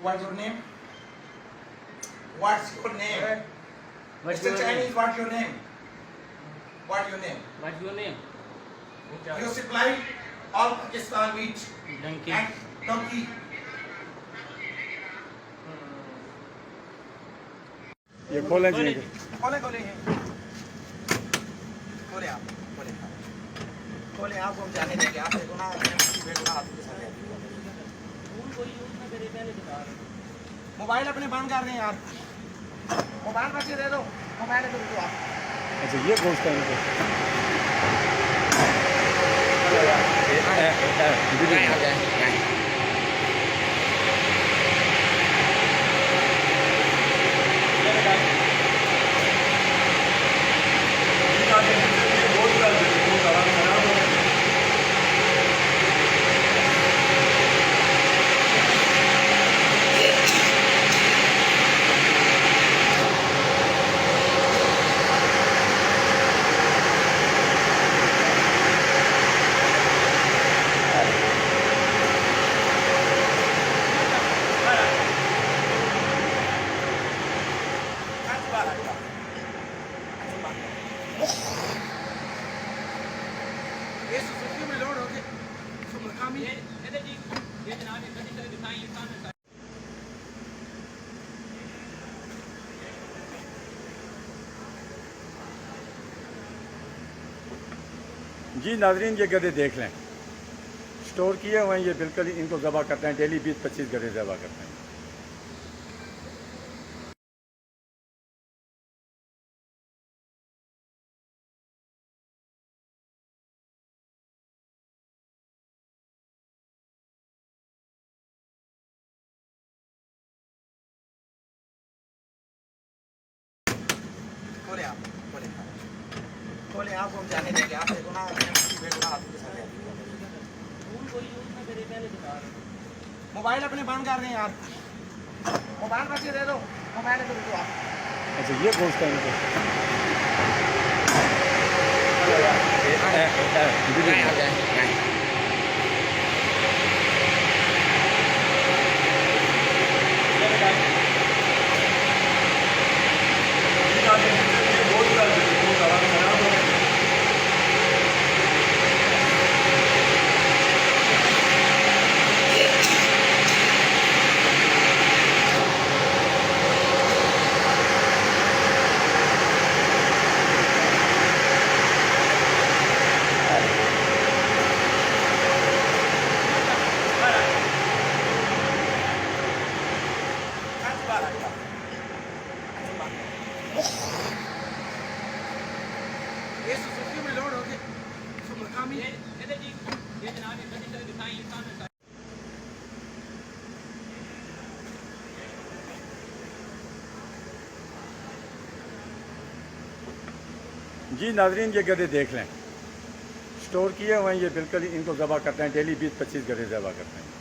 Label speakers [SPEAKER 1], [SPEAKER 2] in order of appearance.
[SPEAKER 1] What's your name? What's your name?
[SPEAKER 2] What's
[SPEAKER 1] Mr.
[SPEAKER 2] your
[SPEAKER 1] Chinese,
[SPEAKER 2] name?
[SPEAKER 1] what's your name? What's your name?
[SPEAKER 2] What's your name?
[SPEAKER 1] You supply all Pakistan meat
[SPEAKER 2] Donkey.
[SPEAKER 1] and donkey.
[SPEAKER 3] ये खोलें जी
[SPEAKER 1] खोले खोले खोले आप खोले आपको हम जाने देंगे आप देखो ना बेगुना आदमी के साथ है। मोबाइल अपने बंद कर दें यार मोबाइल बच्चे दे दो मोबाइल दे दो आप
[SPEAKER 3] अच्छा ये गोश्त है इनको
[SPEAKER 1] ये सुजुकी में लोड हो गए सुमकामी
[SPEAKER 3] जी नाजरीन ये गधे देख लें स्टोर किए हुए हैं ये बिल्कुल इनको ज़बह करते हैं डेली 20-25 गधे ज़बह करते हैं
[SPEAKER 1] खोले आप खोले आपको हम जाने देंगे आप देखो ना बेगुना आदमी के साथ है। मोबाइल अपने बंद कर दें यार मोबाइल बच्चे दे दो मोबाइल दे दो आप
[SPEAKER 3] अच्छा ये गोश्त है इनको
[SPEAKER 1] ये सुजुकी में लोड हो गए सुमकामी
[SPEAKER 3] जी नाजरीन ये गधे देख लें स्टोर किए हुए हैं ये बिल्कुल इनको ज़बह करते हैं डेली 20-25 गधे ज़बह करते हैं